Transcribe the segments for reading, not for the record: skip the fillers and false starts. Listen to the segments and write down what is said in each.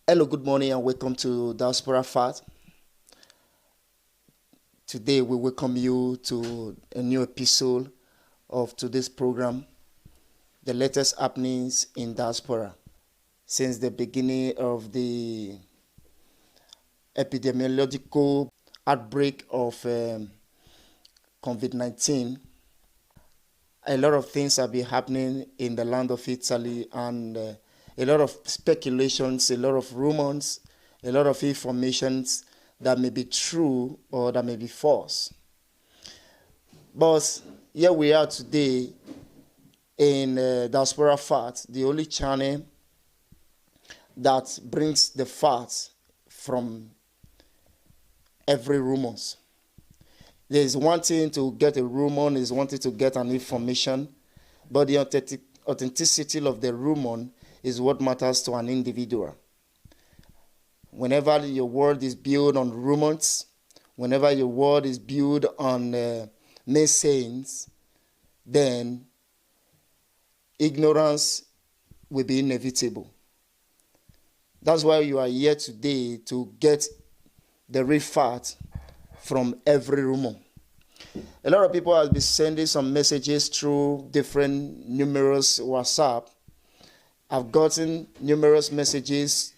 Hello, good morning, and welcome to Diaspora Fat. Today, we welcome you to a new episode of today's program, the latest happenings in diaspora. Since the beginning of the epidemiological outbreak of COVID-19, a lot of things have been happening in the land of Italy, and a lot of speculations, a lot of rumors, a lot of informations that may be true or that may be false. But here we are today in Diaspora Facts, the only channel that brings the facts from every rumors. There's one thing to get a rumor, there's one thing to get an information, but the authenticity of the rumor is what matters to an individual. Whenever your word is built on rumors, whenever your word is built on naysayings, then ignorance will be inevitable. That's why you are here today, to get the real fact from every rumor. A lot of people have been sending some messages through different numerous WhatsApp. I've gotten numerous messages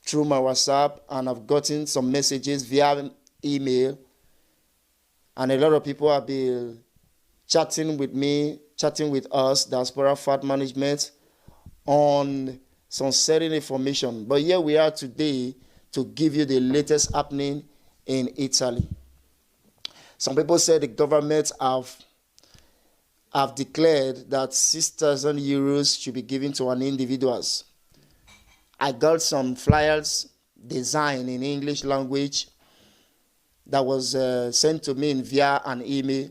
through my WhatsApp, and I've gotten some messages via email. And a lot of people have been chatting with me, chatting with us, Diaspora Fat Management, on some certain information. But here we are today to give you the latest happening in Italy. Some people say the government have declared that 6,000 euros should be given to an individuals. I got some flyers designed in English language that was sent to me via an email.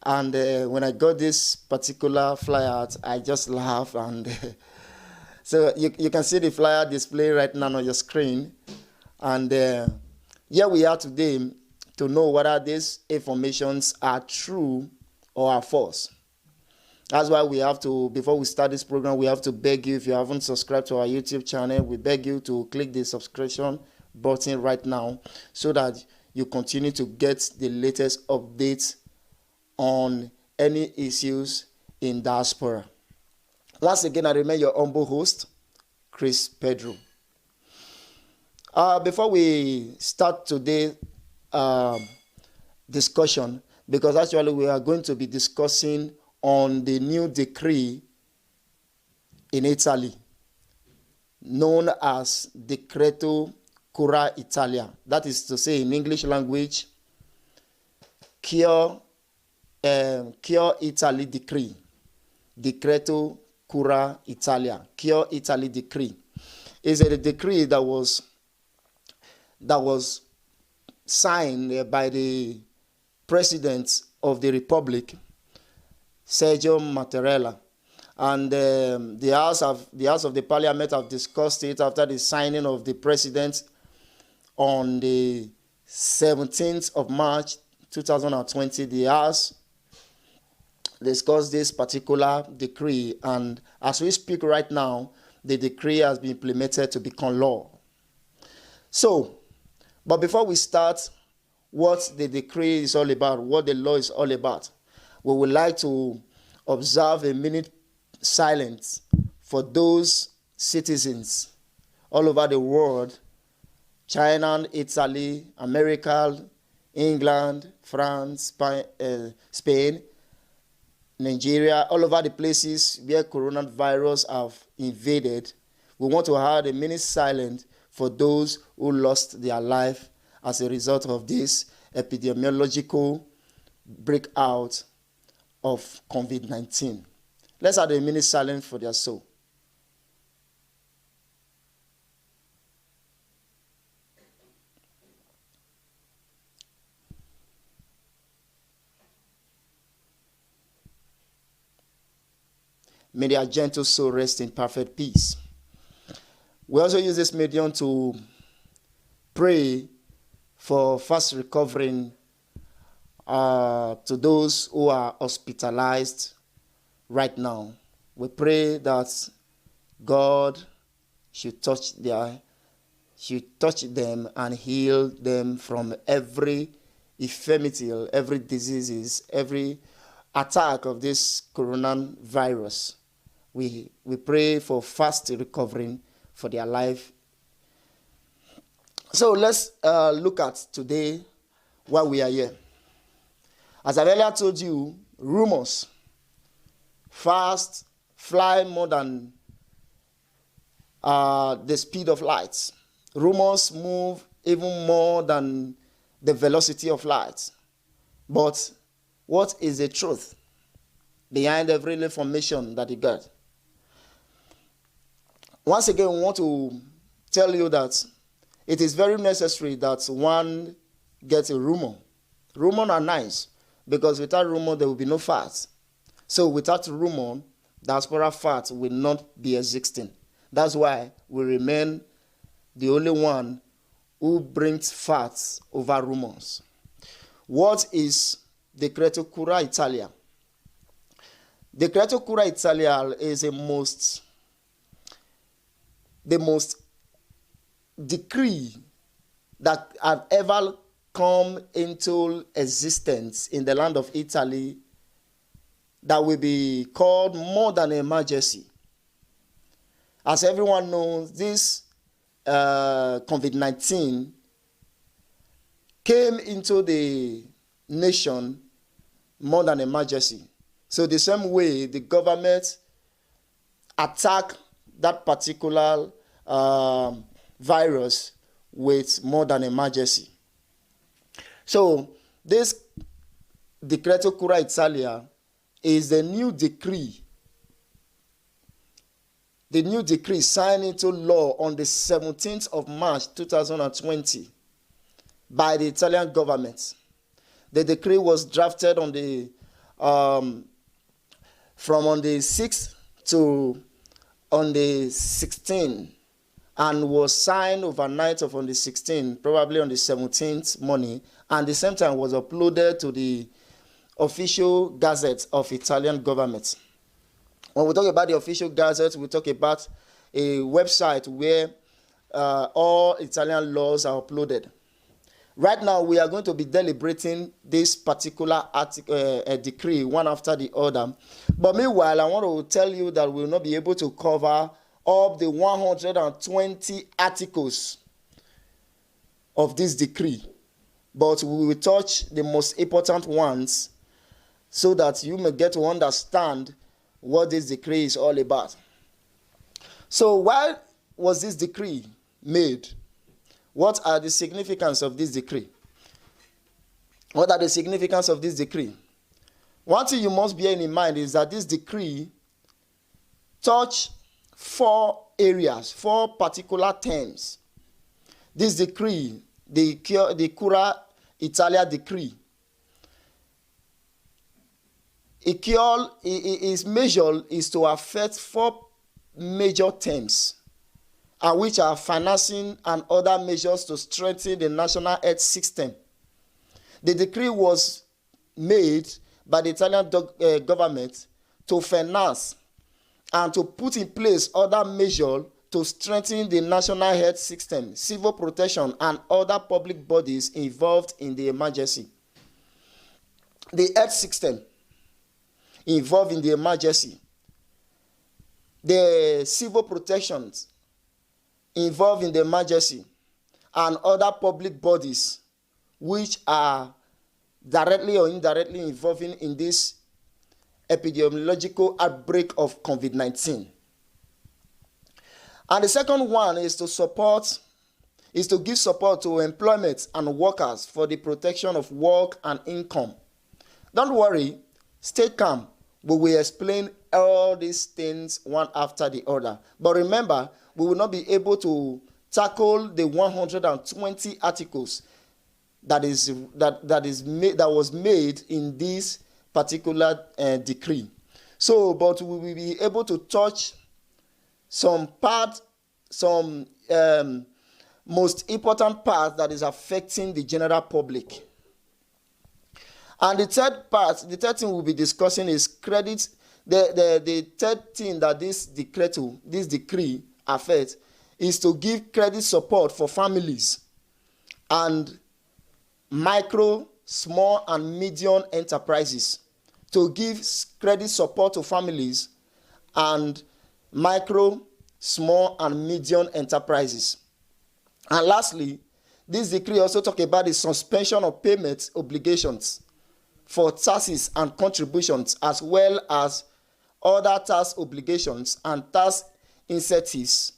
And when I got this particular flyer, I just laughed. And so you can see the flyer display right now on your screen. And here we are today to know whether these informations are true or are false. That's why we have to, before we start this program, we have to beg you, if you haven't subscribed to our YouTube channel, we beg you to click the subscription button right now so that you continue to get the latest updates on any issues in diaspora. Once again, I remain your humble host, Chris Pedro. Before we start today's discussion, because actually we are going to be discussing on the new decree in Italy, known as DECRETO CURA ITALIA. That is to say, in English language, Cure Italy Decree. DECRETO CURA ITALIA. Cure Italy Decree is a decree that was signed by the President of the Republic, Sergio Mattarella, and the House of the Parliament have discussed it after the signing of the President on the 17th of March 2020. The House discussed this particular decree, and as we speak right now, the decree has been implemented to become law. So, but before we start what the decree is all about, what the law is all about, we would like to observe a minute silence for those citizens all over the world, China, Italy, America, England, France, Spain, Nigeria, all over the places where coronavirus have invaded. We want to have a minute silence for those who lost their life as a result of this epidemiological breakout of COVID-19. Let's have a minute silence for their soul. May their gentle soul rest in perfect peace. We also use this medium to pray for fast recovering to those who are hospitalized right now. We pray that God should touch them and heal them from every infirmity, every diseases, every attack of this coronavirus. We pray for fast recovering for their life. So let's look at today why we are here. As I earlier told you, rumors fast fly more than the speed of light. Rumors move even more than the velocity of light. But what is the truth behind every information that you get? Once again, we want to tell you that it is very necessary that one gets a rumor. Rumors are nice, because without rumor, there will be no facts. So without rumor, diaspora facts will not be existing. That's why we remain the only one who brings facts over rumors. What is DECRETO CURA ITALIA? DECRETO CURA ITALIA is the most decree that have ever come into existence in the land of Italy that will be called more than an emergency. As everyone knows, this COVID-19 came into the nation more than emergency. So the same way the government attacked that particular virus with more than emergency. So this DECRETO CURA ITALIA is the new decree. The new decree signed into law on the 17th of March 2020 by the Italian government. The decree was drafted on the from on the 6th to on the 16th and was signed overnight of on the 16th, probably on the 17th morning, and at the same time was uploaded to the official gazette of Italian government. When we talk about the official gazette, we talk about a website where all Italian laws are uploaded. Right now, we are going to be deliberating this particular decree one after the other. But meanwhile, I want to tell you that we will not be able to cover all the 120 articles of this decree. But we will touch the most important ones so that you may get to understand what this decree is all about. So why was this decree made? What are the significance of this decree? What are the significance of this decree? One thing you must bear in mind is that this decree touch 4 areas, 4 particular terms. This decree, the CURA ITALIA decree, its measure is to affect 4 major terms, and which are financing and other measures to strengthen the national health system. The decree was made by the Italian government to finance and to put in place other measures to strengthen the national health system, civil protection, and other public bodies involved in the emergency. The health system involved in the emergency, the civil protections involved in the emergency, and other public bodies which are directly or indirectly involving in this epidemiological outbreak of COVID-19. And the second one is to give support to employment and workers for the protection of work and income. Don't worry, stay calm. We will explain all these things one after the other. But remember, we will not be able to tackle the 120 articles that was made in this particular decree. So, but we will be able to touch some most important part that is affecting the general public. And the third thing we'll be discussing is credit. The third thing that this decree affects is to give credit support for families and micro, small, and medium enterprises. To give credit support to families and micro, small, and medium enterprises. And lastly, this decree also talks about the suspension of payment obligations for taxes and contributions, as well as other tax obligations and tax incentives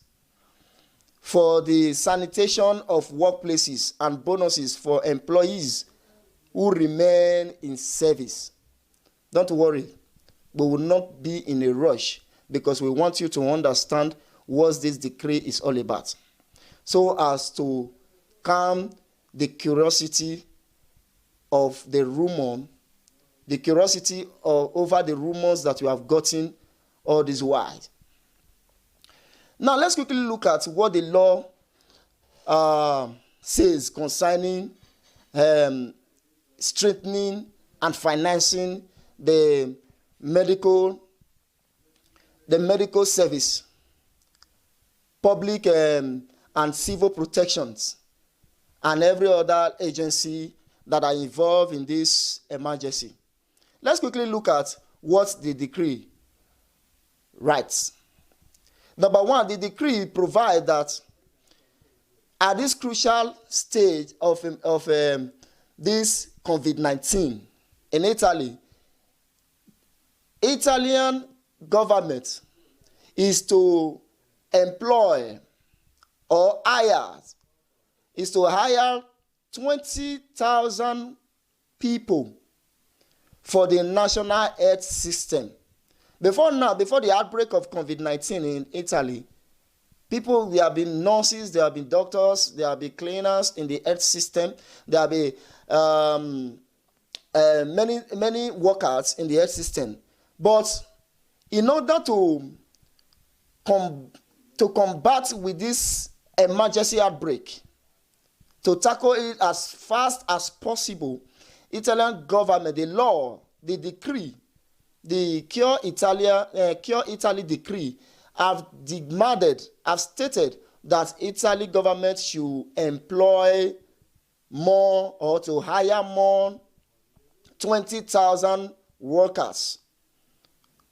for the sanitation of workplaces and bonuses for employees who remain in service. Don't worry, we will not be in a rush because we want you to understand what this decree is all about, so as to calm the curiosity of the rumor, the curiosity over the rumors that you have gotten all this while. Now, let's quickly look at what the law says concerning strengthening and financing the medical service, public and civil protections, and every other agency that are involved in this emergency. Let's quickly look at what the decree writes. Number one, the decree provides that at this crucial stage of this COVID-19 in Italy, Italian government is to employ or hire 20,000 people for the national health system. Before the outbreak of COVID-19 in Italy, people, there have been nurses, there have been doctors, there have been cleaners in the health system, there have been many workers in the health system. But in order to combat with this emergency outbreak, to tackle it as fast as possible, Italian government, the law, the decree, the CURA Italy decree have stated that Italy government should employ more or to hire more 20,000 workers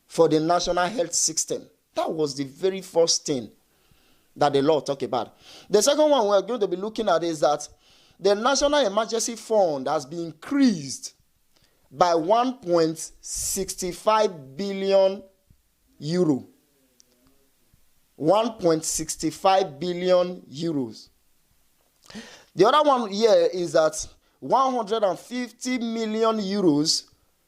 for the national health system. That was the very first thing that the law talked about. The second one we're going to be looking at is that the National Emergency Fund has been increased by 1.65 billion euro. 1.65 billion euros. The other one here is that 150 million euros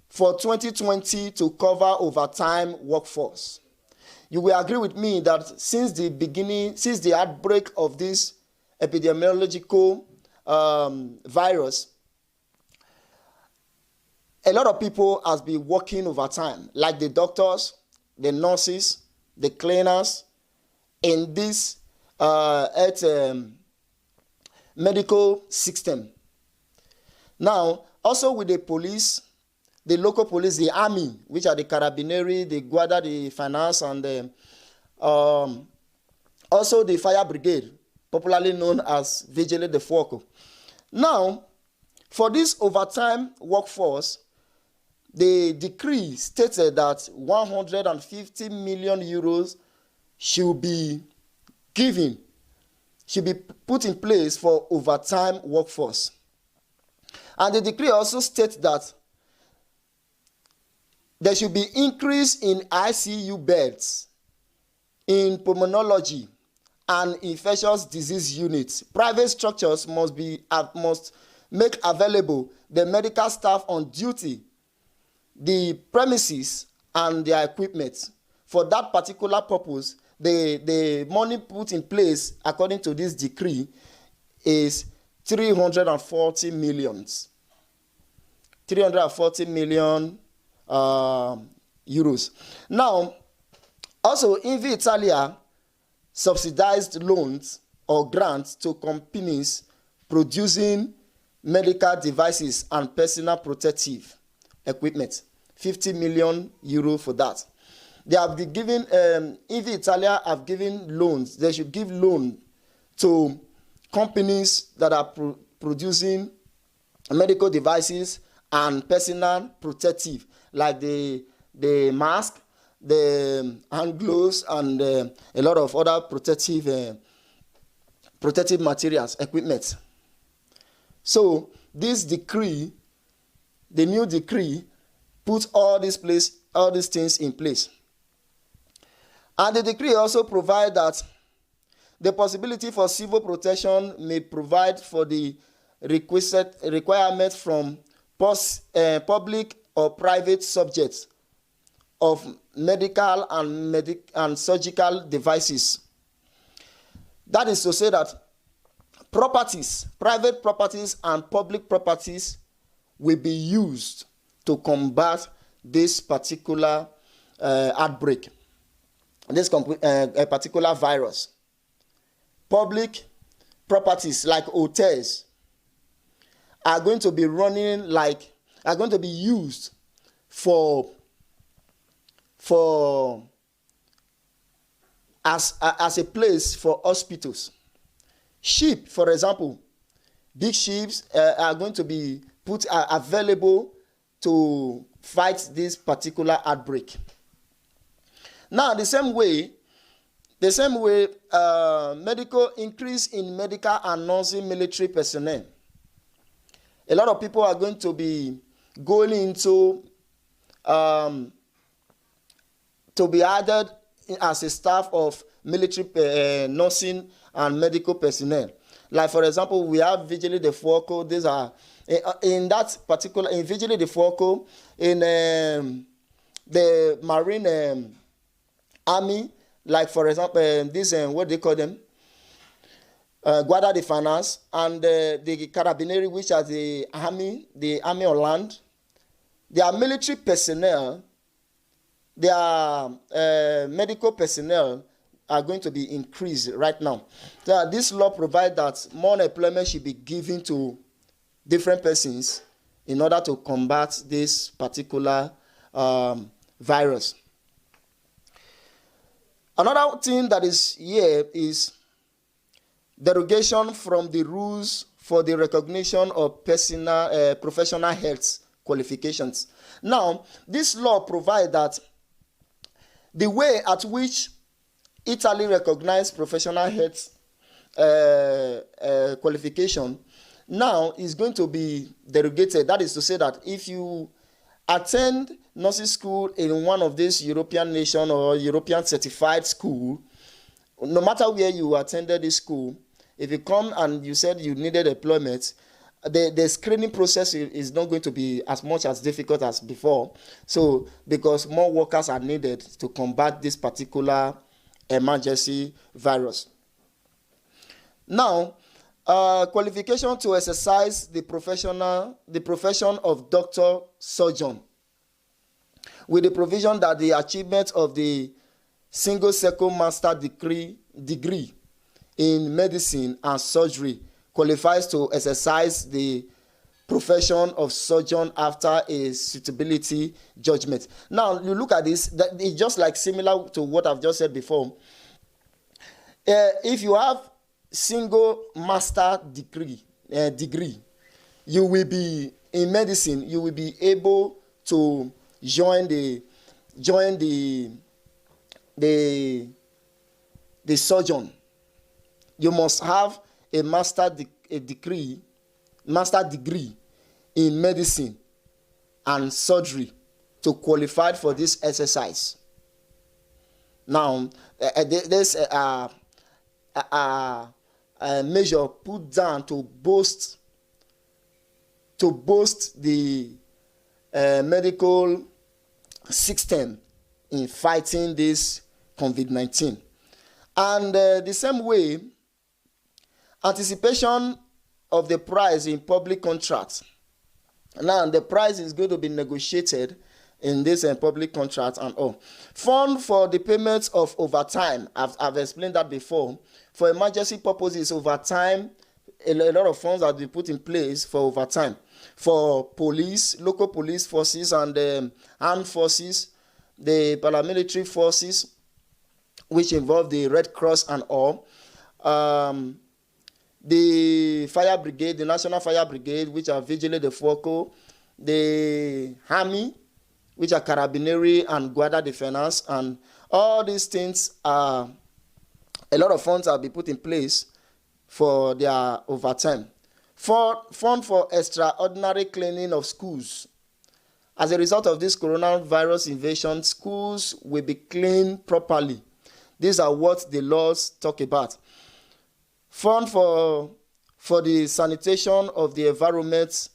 for 2020 to cover overtime workforce. You will agree with me that since the outbreak of this epidemiological virus, a lot of people has been working overtime, like the doctors, the nurses, the cleaners, in this medical system. Now, also with the police, the local police, the army, which are the carabinieri, the guarda, the finance, and also the fire brigade, popularly known as Vigile de Fuoco. Now, for this overtime workforce, the decree stated that 150 million euros should be put in place for overtime workforce. And the decree also states that there should be increase in ICU beds in pulmonology and infectious disease units. Private structures must make available the medical staff on duty, the premises, and their equipment. For that particular purpose, the money put in place according to this decree is 340 million. 340 million euros. Now, also, ITALIA subsidized loans or grants to companies producing medical devices and personal protective equipment. 50 million euro for that. They have been given, if Italia have given loans, they should give loan to companies that are producing medical devices and personal protective, like the mask, the hand gloves, and a lot of other protective materials, equipment. So this decree, the new decree, puts all these things in place. And the decree also provides that the possibility for civil protection may provide for the requirement from public or private subjects of medical and surgical devices. That is to say that properties, private properties and public properties, will be used to combat this particular outbreak, this particular virus. Public properties like hotels are going to be used as a place for hospitals. Ship, for example, big ships are going to be available to fight this particular outbreak. Now, the same way, medical increase in medical and nursing military personnel. A lot of people are going to be going into to be added as a staff of military nursing and medical personnel. Like, for example, we have Vigili de Fuoco. These are in Vigili de Fuoco, in the Marine Army. Like, for example, what they call them? Guarda de Finance, and the Carabinieri, which are the army on land. Their military personnel, their medical personnel are going to be increased right now. So this law provides that more employment should be given to different persons in order to combat this particular virus. Another thing that is here is derogation from the rules for the recognition of professional health qualifications. Now, this law provides that the way at which Italy recognized professional health qualification now is going to be derogated. That is to say that if you attend nursing school in one of these European nations or European certified school, no matter where you attended this school, if you come and you said you needed employment, the screening process is not going to be as much as difficult as before. So, because more workers are needed to combat this particular emergency virus. Now, qualification to exercise the profession of doctor surgeon, with the provision that the achievement of the single second master degree in medicine and surgery qualifies to exercise the profession of surgeon after a suitability judgment. Now, you look at this, that it's just like similar to what I've just said before. If you have single master degree, you will be in medicine. You will be able to join the surgeon. You must have a master degree in medicine and surgery to qualify for this exercise. Now, there's a measure put down to boost the medical system in fighting this COVID-19. And the same way, anticipation of the price in public contracts. Now, the price is going to be negotiated in this public contract and all. Fund for the payments of overtime. I've explained that before. For emergency purposes, overtime, a lot of funds have been put in place for overtime. For police, local police forces and armed forces, the paramilitary forces, which involve the Red Cross and all, the fire brigade, the National Fire Brigade, which are Vigile de Foco, the Army, which are Carabinieri and Guardia de Finance, and all these things are, a lot of funds have been put in place for their overtime. Fund for extraordinary cleaning of schools. As a result of this coronavirus invasion, schools will be cleaned properly. These are what the laws talk about. Fund for the sanitation of the environment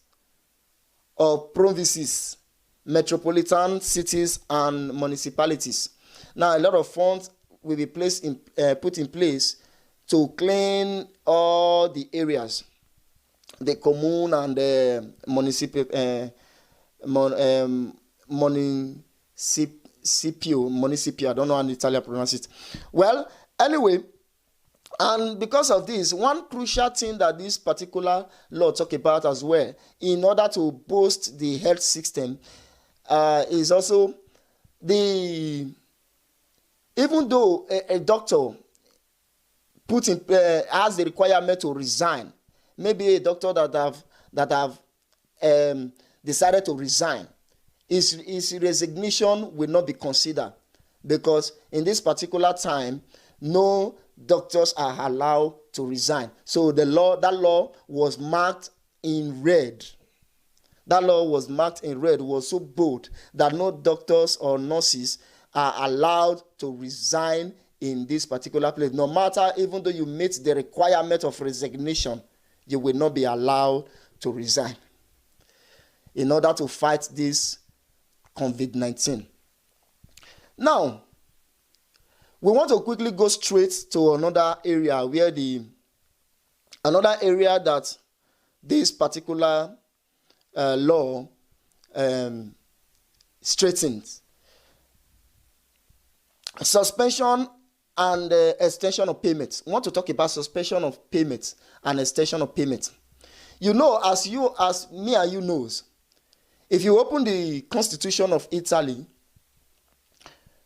of provinces, metropolitan cities, and municipalities. Now, a lot of funds will be put in place to clean all the areas, the commune and the municipio, I don't know how in Italian pronounce it. Well, anyway, and because of this, one crucial thing that this particular law talk about as well, in order to boost the health system, is also even though a doctor has the requirement to resign, maybe a doctor that have decided to resign, his resignation will not be considered, because in this particular time, no doctors are allowed to resign. So that law was marked in red. That law was marked in red, was so bold that no doctors or nurses are allowed to resign in this particular place. No matter, even though you meet the requirement of resignation, you will not be allowed to resign in order to fight this COVID-19. Now, we want to quickly go straight to another area where another that this particular law straightens. Suspension and extension of payments. We want to talk about suspension of payments and extension of payments. You know, as me and you knows, if you open the Constitution of Italy,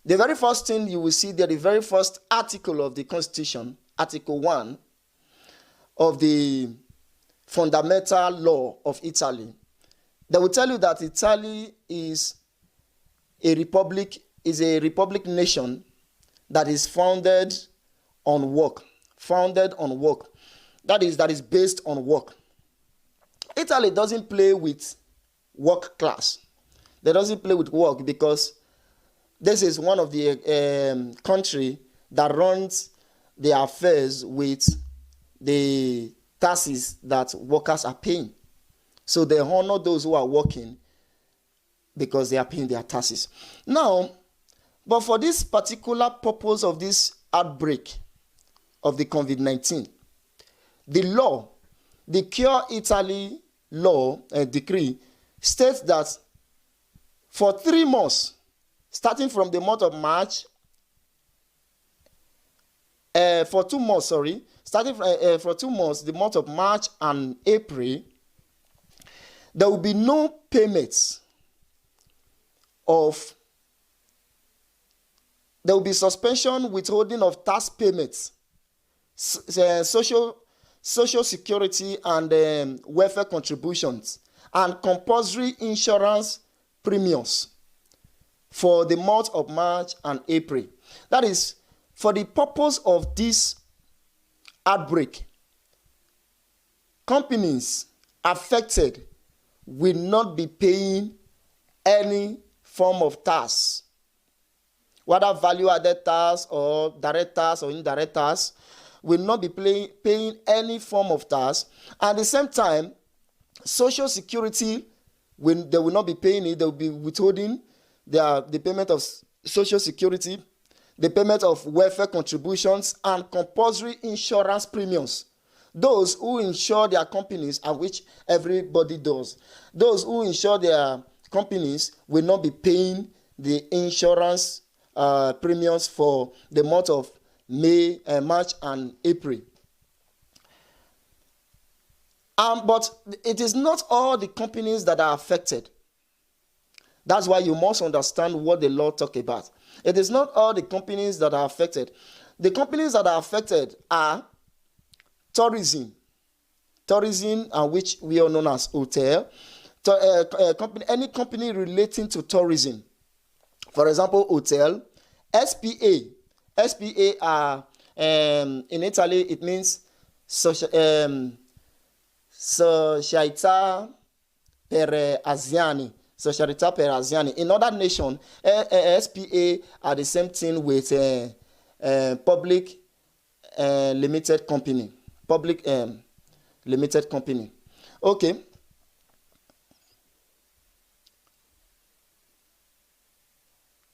the very first thing you will see there, the very first article of the Constitution, Article 1 of the fundamental law of Italy, they will tell you that Italy is a republic nation that is founded on work. That is based on work. Italy doesn't play with work class. They doesn't play with work because this is one of the country that runs their affairs with the taxes that workers are paying. So they honor those who are working because they are paying their taxes. Now, but for this particular purpose of this outbreak of the COVID-19, the law, the CURA Italy law decree states that for 3 months, starting from the month of March, for 2 months, for 2 months, the month of March and April, there will be no payments there will be suspension, withholding of tax payments, social security and welfare contributions, and compulsory insurance premiums for the month of March and April. That is, for the purpose of this outbreak, companies affected will not be paying any form of tax, whether value-added tax or direct tax or indirect tax, will not be paying any form of tax. At the same time, social security, they will not be paying it. They will be withholding the payment of social security, the payment of welfare contributions, and compulsory insurance premiums. Those who insure their companies, and which everybody does, those who insure their companies will not be paying the insurance premiums for the month of March and April. But it is not all the companies that are affected. That's why you must understand what the law talks about. It is not all the companies that are affected. The companies that are affected are tourism, and which we all know as hotel, any company relating to tourism. For example, hotel, SPA. SPA are, in Italy, it means Società per Aziani. Società per Aziani. In other nations, SPA are the same thing with public limited company. Public limited company. Okay.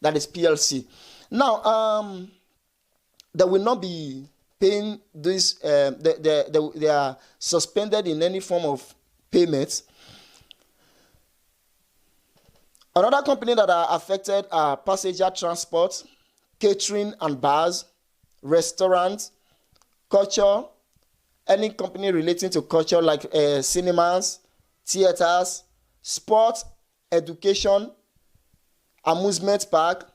That is PLC. Now, they will not be paying this. They are suspended in any form of payment. Another company that are affected are passenger transport, catering and bars, restaurants, culture, any company relating to culture like cinemas, theaters, sports, education, amusement park,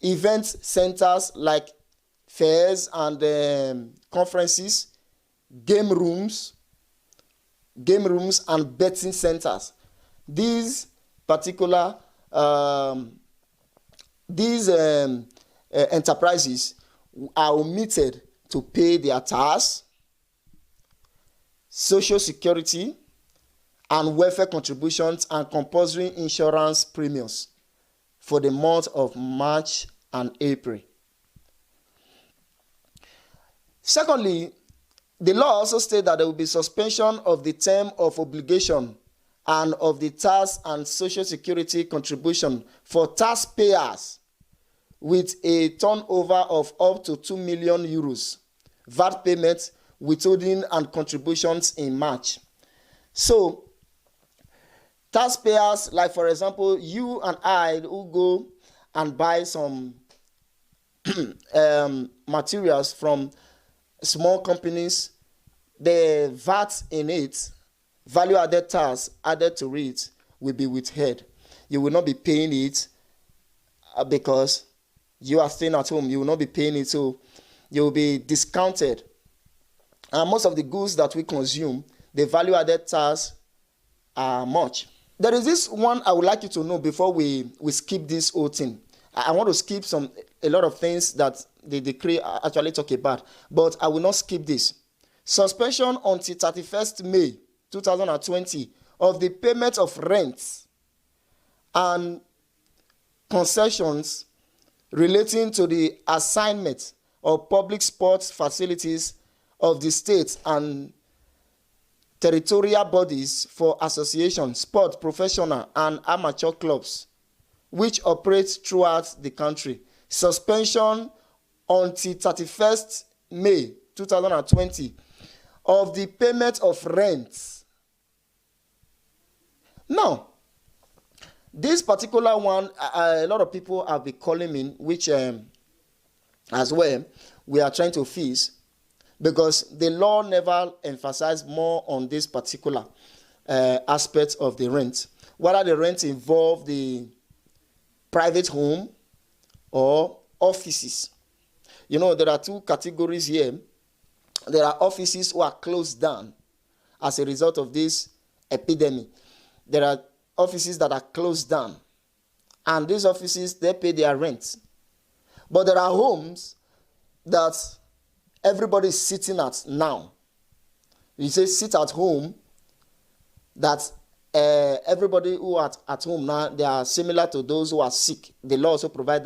event centers like fairs and conferences, game rooms and betting centers. These particular enterprises are omitted to pay their tax, social security, and welfare contributions and compulsory insurance premiums for the month of March and April. Secondly, the law also states that there will be suspension of the term of obligation and of the tax and social security contribution for taxpayers with a turnover of up to 2 million euros, VAT payments, withholding and contributions in March. So, taxpayers, like for example, you and I who go and buy some materials from small companies, the VAT in it, value added tax added to it, will be withheld. You will not be paying it because you are staying at home. You will not be paying it, so you will be discounted. And most of the goods that we consume, the value added tax are much. There is this one I would like you to know before we skip this whole thing. I want to skip a lot of things that the decree actually talk about, but I will not skip this. Suspension until 31st May 2020 of the payment of rents and concessions relating to the assignment of public sports facilities of the state and territorial bodies for association, sport, professional, and amateur clubs which operate throughout the country. Suspension until 31st May 2020 of the payment of rents. Now, this particular one, a lot of people have been calling me, which as well, we are trying to fix, because the law never emphasized more on this particular aspect of the rent. Whether the rent involve the private home or offices. You know, there are two categories here. There are offices who are closed down as a result of this epidemic. There are offices that are closed down, and these offices, they pay their rent. But there are homes that everybody is sitting at now. You say sit at home, that everybody who are at home now, they are similar to those who are sick. The law also provides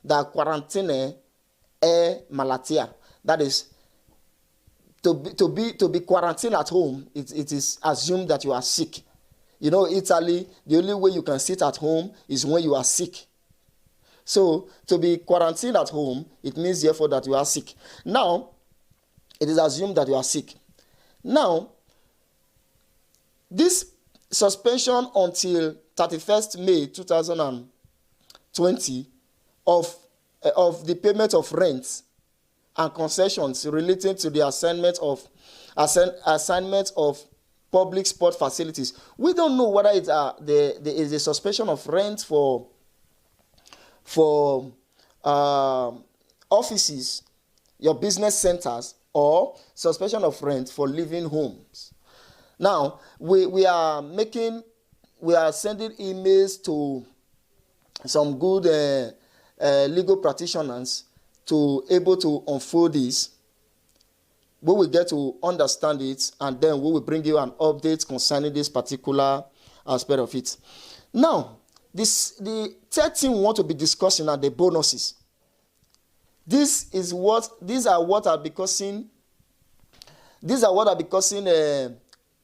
that quarantine è malatia. That is, to be quarantined at home, it is assumed that you are sick. You know, Italy, the only way you can sit at home is when you are sick. So, to be quarantined at home, it means therefore that you are sick. Now, it is assumed that you are sick. Now, this suspension until 31st May 2020 of the payment of rents and concessions relating to the assignment of public sport facilities. We don't know whether it's there is a suspension of rent for offices, your business centers, or suspension of rent for living homes. Now, we are sending emails to some good legal practitioners to able to unfold this. We will get to understand it, and then we will bring you an update concerning this particular aspect of it. Now, the third thing we want to be discussing are the bonuses. These are what are causing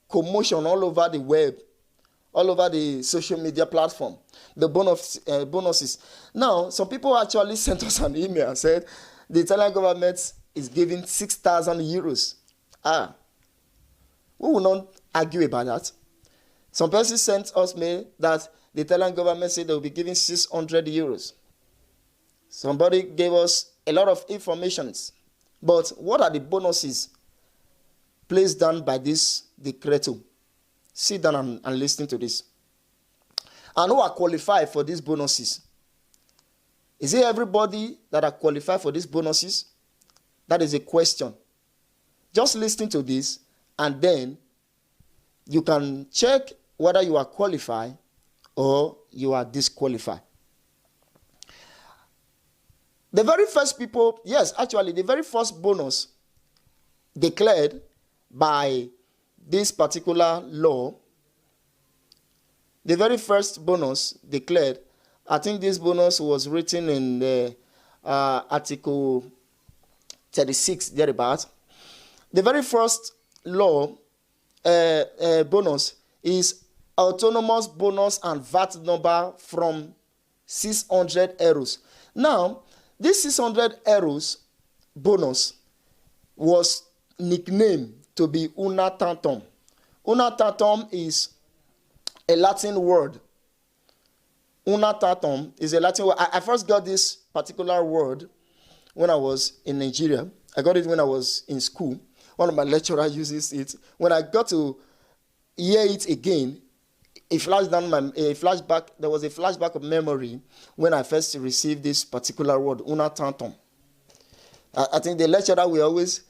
commotion all over the web, all over the social media platform. The bonuses. Now, some people actually sent us an email and said the Italian government is giving 6,000 euros. We will not argue about that. Some person sent us mail that the Italian government said they will be giving 600 euros. Somebody gave us a lot of information. But what are the bonuses placed down by this DECRETO? Sit down and listen to this. And who are qualified for these bonuses? Is it everybody that are qualified for these bonuses? That is a question. Just listen to this, and then you can check whether you are qualified or you are disqualified. The very first the very first bonus declared by this particular law, the very first bonus declared, I think this bonus was written in the Article 36, thereabout. The very first law bonus is autonomous bonus and VAT number from 600 euros. Now, this 600 euros bonus was nicknamed to be una tantum. Una tantum is a Latin word. Una tantum is a Latin word. I first got this particular word when I was in Nigeria. I got it when I was in school. One of my lecturers uses it. When I got to hear it again, there was a flashback of memory when I first received this particular word, una tantum. I think the lecturer we always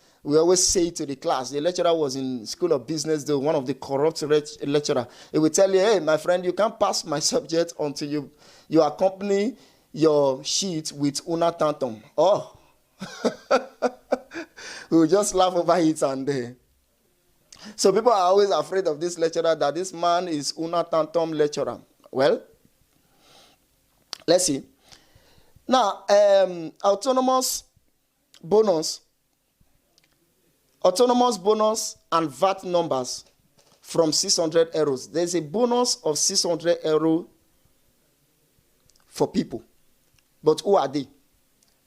say to the class, the lecturer was in School of Business, though, one of the corrupt lecturer. He would tell you, hey, my friend, you can't pass my subject until you accompany your sheet with una tantum. Oh. We will just laugh over it, and so people are always afraid of this lecturer, that this man is una tantum lecturer. Well, let's see. Now, autonomous bonus and VAT numbers from 600 euros. There's a bonus of 600 euros for people. But who are they?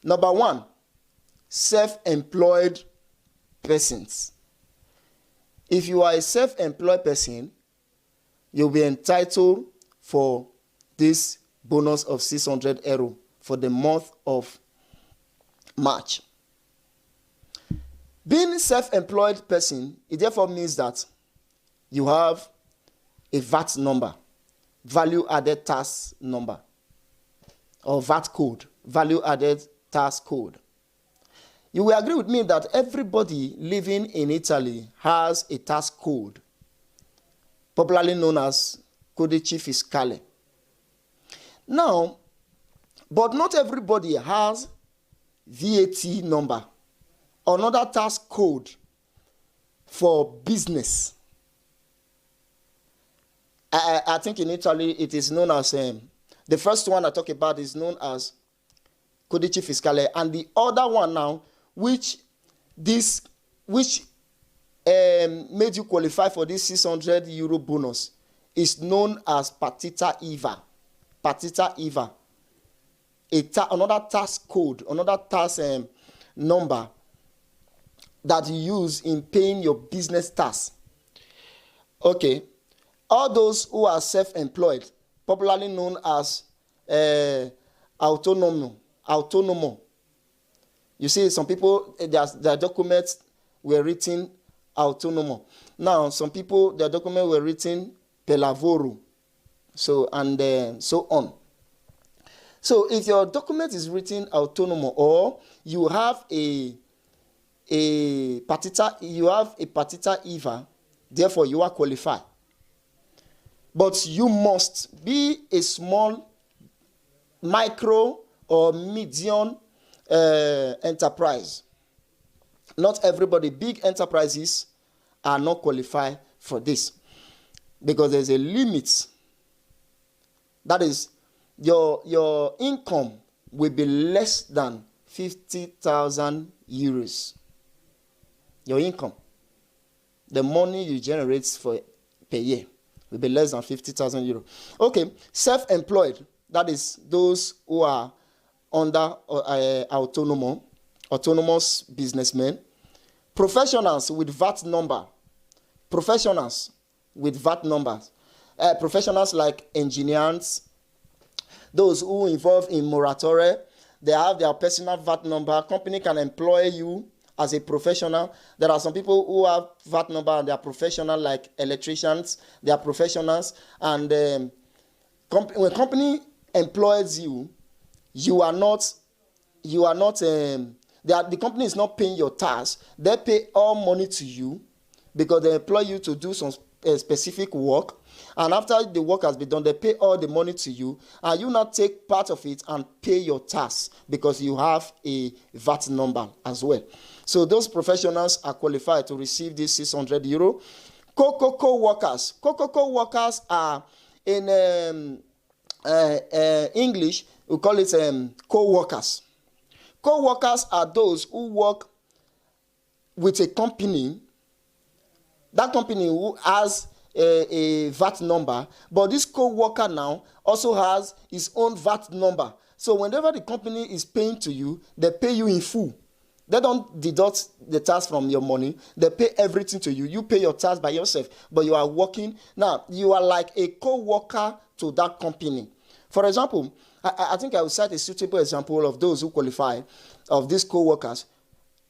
Number one, self-employed persons. If you are a self-employed person, you'll be entitled for this bonus of 600 euro for the month of March. Being a self-employed person, it therefore means that you have a VAT number, value added tax number, or VAT code, value added tax code. You will agree with me that everybody living in Italy has a tax code, popularly known as Codice Fiscale. Now, but not everybody has VAT number, another tax code for business. I think in Italy it is known as, the first one I talk about is known as Codice Fiscale, and the other one now, which made you qualify for this 600 euro bonus, is known as Partita IVA. Partita IVA. Another tax code, another tax number that you use in paying your business tax. Okay. All those who are self-employed, popularly known as autonomo. You see, some people, their documents were written autonomo. Now, some people, their documents were written per lavoro, so and so on. So, if your document is written autonomous, or you have a partita IVA, therefore you are qualified. But you must be a small, micro, or medium enterprise. Not everybody, big enterprises are not qualified for this, because there's a limit. That is, your income will be less than 50,000 euros. Your income, the money you generate per year, will be less than 50,000 euros. Okay, self-employed, that is those who are under autonomous businessmen. Professionals with VAT number. Professionals with VAT numbers. Professionals like engineers, those who involve in moratoria, they have their personal VAT number. Company can employ you as a professional. There are some people who have VAT number and they are professional, like electricians. They are professionals. And when company employs you, the company is not paying your tax. They pay all money to you because they employ you to do some specific work. And after the work has been done, they pay all the money to you. And you now take part of it and pay your tax because you have a VAT number as well. So those professionals are qualified to receive this 600 euro. Co-workers. Co-workers are in English, we call it co-workers. Co-workers are those who work with a company. That company who has a VAT number, but this co-worker now also has his own VAT number. So whenever the company is paying to you, they pay you in full. They don't deduct the tax from your money. They pay everything to you. You pay your tax by yourself, but you are working. Now, you are like a co-worker to that company. For example, I think I will cite a suitable example of those who qualify, of these co-workers.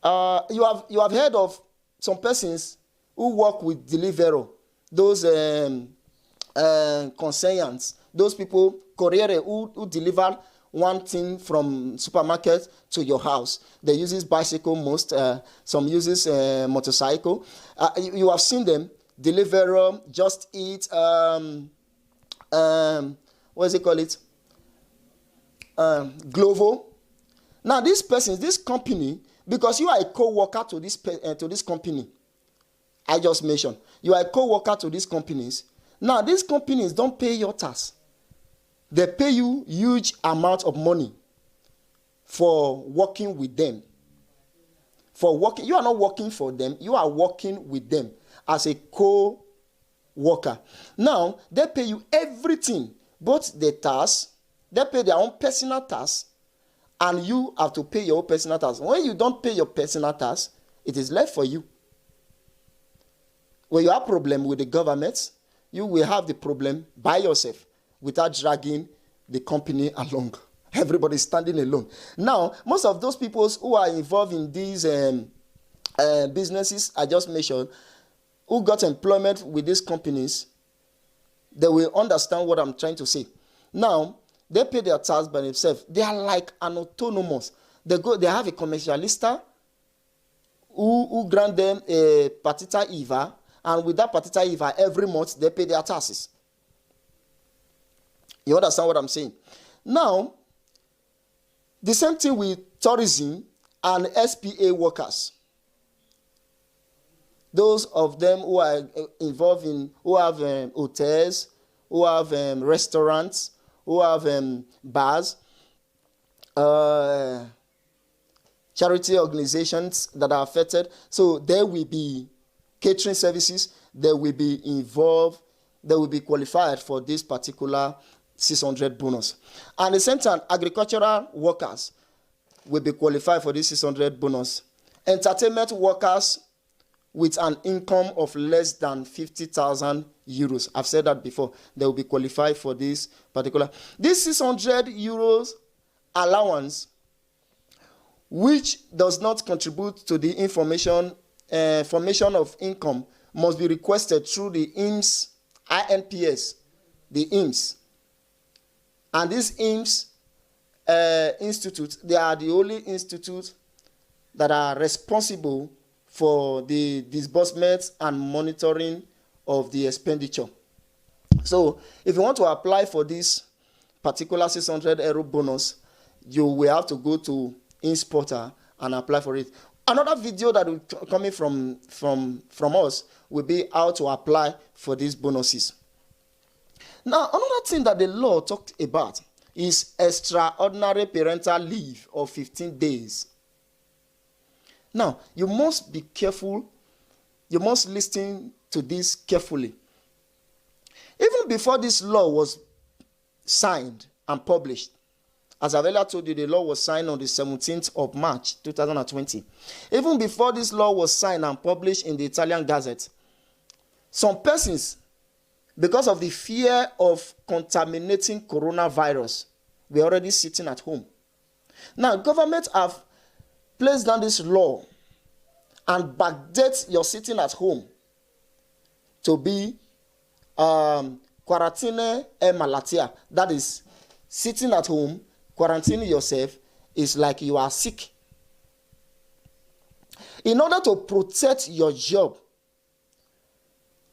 You have heard of some persons who work with Deliveroo, those consignors, those people, courier who deliver one thing from supermarket to your house. They use bicycle most, some uses motorcycle. You have seen them, Deliveroo, Just Eat, what is it called? Glovo. Now these persons, this company, because you are a co-worker to this company, I just mentioned, you are a co-worker to these companies. Now these companies don't pay your tax. They pay you huge amount of money for working with them. You are not working for them, you are working with them as a co-worker. Now, they pay you everything, both the tax, they pay their own personal tax, and you have to pay your own personal tax. When you don't pay your personal tax, it is left for you. When you have a problem with the government, you will have the problem by yourself, without dragging the company along. Everybody is standing alone. Now, most of those people who are involved in these businesses I just mentioned, who got employment with these companies, they will understand what I'm trying to say. Now, they pay their tax by themselves. They are like an autonomous. They have a commercialista who grant them a partita IVA, and with that partita IVA, every month they pay their taxes. You understand what I'm saying? Now, the same thing with tourism and SPA workers. Those of them who are involved in, who have hotels, who have restaurants, who have bars, charity organizations that are affected. So there will be catering services, they will be involved, they will be qualified for this particular 600 bonus. And at the same time, agricultural workers will be qualified for this 600 bonus. Entertainment workers with an income of less than 50,000 euros. I've said that before. They will be qualified for this particular. This 600 euros allowance, which does not contribute to the formation of income must be requested through the INPS, the IMSS. And these IMSS institutes, they are the only institutes that are responsible for the disbursement and monitoring of the expenditure. So if you want to apply for this particular 600 euro bonus, you will have to go to IMSS portal and apply for it. Another video that will coming from us will be how to apply for these bonuses. Now, another thing that the law talked about is extraordinary parental leave of 15 days. Now, you must be careful. You must listen to this carefully. Even before this law was signed and published, as I've earlier told you, the law was signed on the 17th of March, 2020. Even before this law was signed and published in the Italian Gazette, some persons, because of the fear of contaminating coronavirus, were already sitting at home. Now, government have placed down this law and backdate your sitting at home to be quarantine e malatia. That is, sitting at home, quarantining yourself is like you are sick. In order to protect your job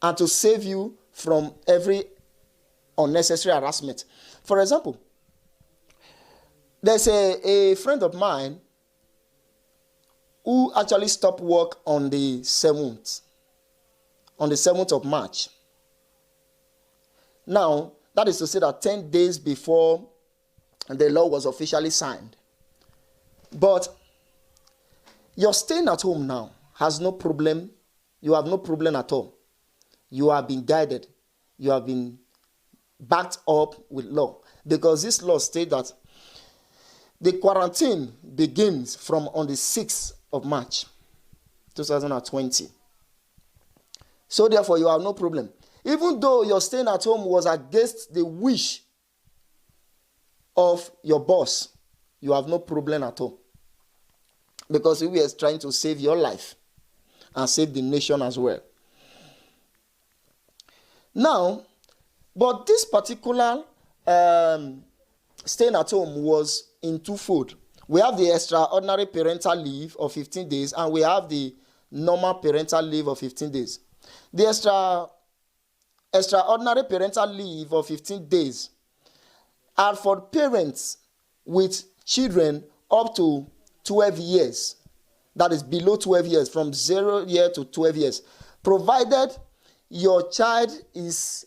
and to save you from every unnecessary harassment. For example, there's a friend of mine who actually stopped work on the 7th of March. Now, that is to say that 10 days before the law was officially signed. But you're staying at home now has no problem. You have no problem at all. You have been guided. You have been backed up with law. Because this law states that the quarantine begins from on the 6th of March, 2020. So therefore, you have no problem. Even though your staying at home was against the wish of your boss, you have no problem at all. Because we are trying to save your life and save the nation as well. Now, but this particular staying at home was in twofold. We have the extraordinary parental leave of 15 days and we have the normal parental leave of 15 days. The extraordinary parental leave of 15 days are for parents with children up to 12 years. That is below 12 years, from 0 year to 12 years. Provided your child is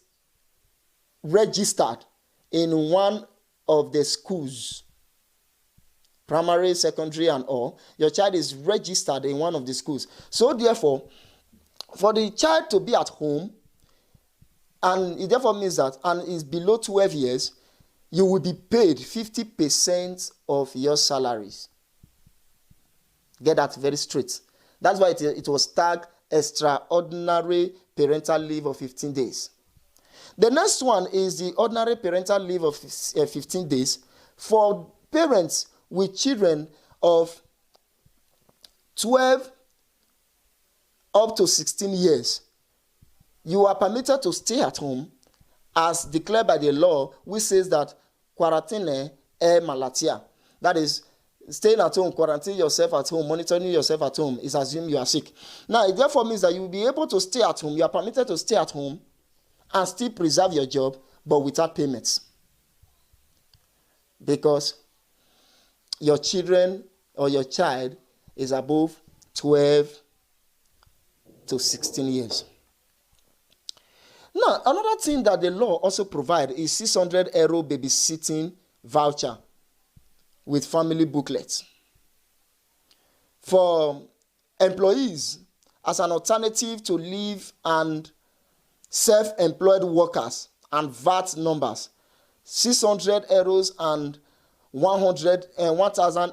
registered in one of the schools, primary, secondary, and all, your child is registered in one of the schools. So therefore, for the child to be at home, and it therefore means that, and is below 12 years, you will be paid 50% of your salaries. Get that very straight. That's why it was tagged extraordinary parental leave of 15 days. The next one is the ordinary parental leave of 15 days for parents with children of 12 up to 16 years. You are permitted to stay at home as declared by the law, which says that quarantine e malatia. That is, staying at home, quarantine yourself at home, monitoring yourself at home is assumed you are sick. Now, it therefore means that you will be able to stay at home. You are permitted to stay at home and still preserve your job, but without payments. Because your children or your child is above 12 to 16 years. Now, another thing that the law also provides is 600 euro babysitting voucher with family booklets for employees as an alternative to leave and self-employed workers and VAT numbers. 600 euros and 1,000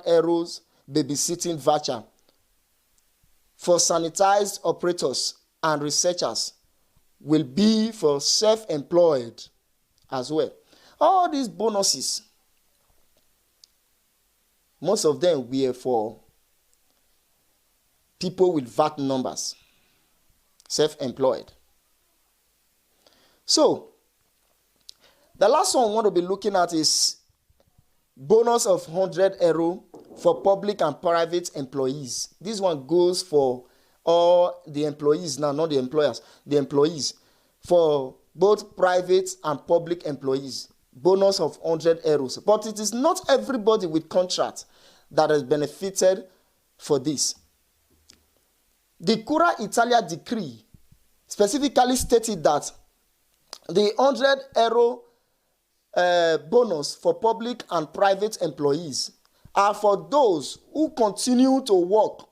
euros babysitting voucher for sanitized operators and researchers will be for self-employed as well. All these bonuses, most of them were for people with VAT numbers. self-employed. So, the last one I want to be looking at is bonus of 100 euro for public and private employees. This one goes for all the employees now, not the employers, the employees. For both private and public employees, bonus of 100 euros. But it is not everybody with contract that has benefited for this. The CURA Italia decree specifically stated that the 100 euro bonus for public and private employees are for those who continue to work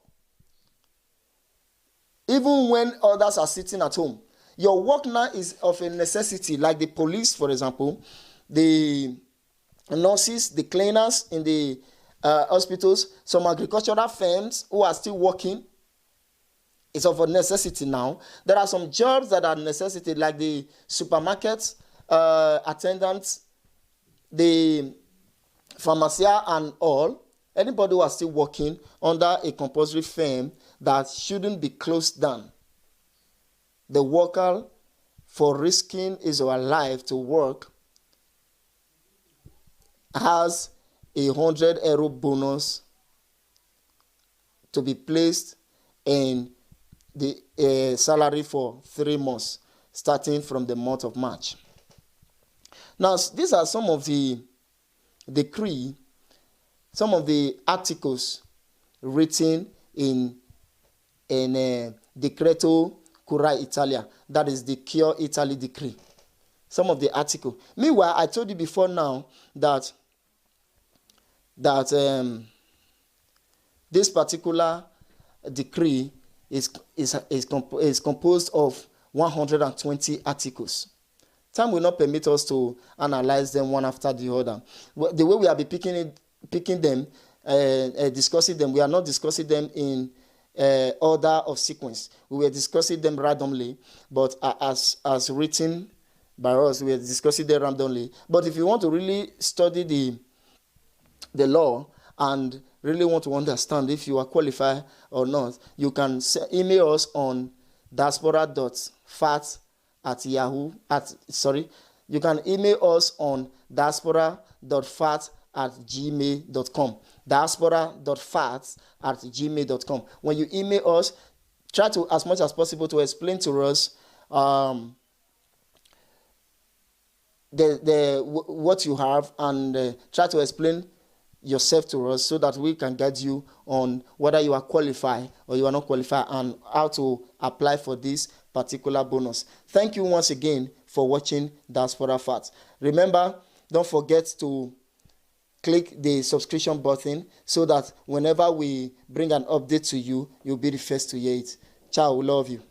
even when others are sitting at home. Your work now is of a necessity, like the police, for example, the nurses, the cleaners in the hospitals, some agricultural firms who are still working. It's of a necessity now. There are some jobs that are necessity, like the supermarkets, attendants, the pharmacia and all. Anybody who are still working under a compulsory firm that shouldn't be closed down. The worker, for risking his or her life to work, has a 100 euro bonus to be placed in the salary for 3 months, starting from the month of March. Now, these are some of the decree, some of the articles written in DECRETO CURA Italia, that is the Cure Italy decree. Some of the articles. Meanwhile, I told you before now that this particular decree is composed of 120 articles. Time will not permit us to analyze them one after the other. The way we have been picking them, discussing them, we are not discussing them in order of sequence. We were discussing them randomly, but as written by us, we are discussing them randomly. But if you want to really study the law and really want to understand if you are qualified or not, you can email us on you can email us on diaspora.fat@gmail.com. diaspora.fat@gmail.com. When you email us, try to, as much as possible, to explain to us what you have, and try to explain yourself to us so that we can guide you on whether you are qualified or you are not qualified and how to apply for this particular bonus. Thank you once again for watching Diaspora Facts. Remember, don't forget to click the subscription button so that whenever we bring an update to you, you'll be the first to hear it. Ciao, we love you.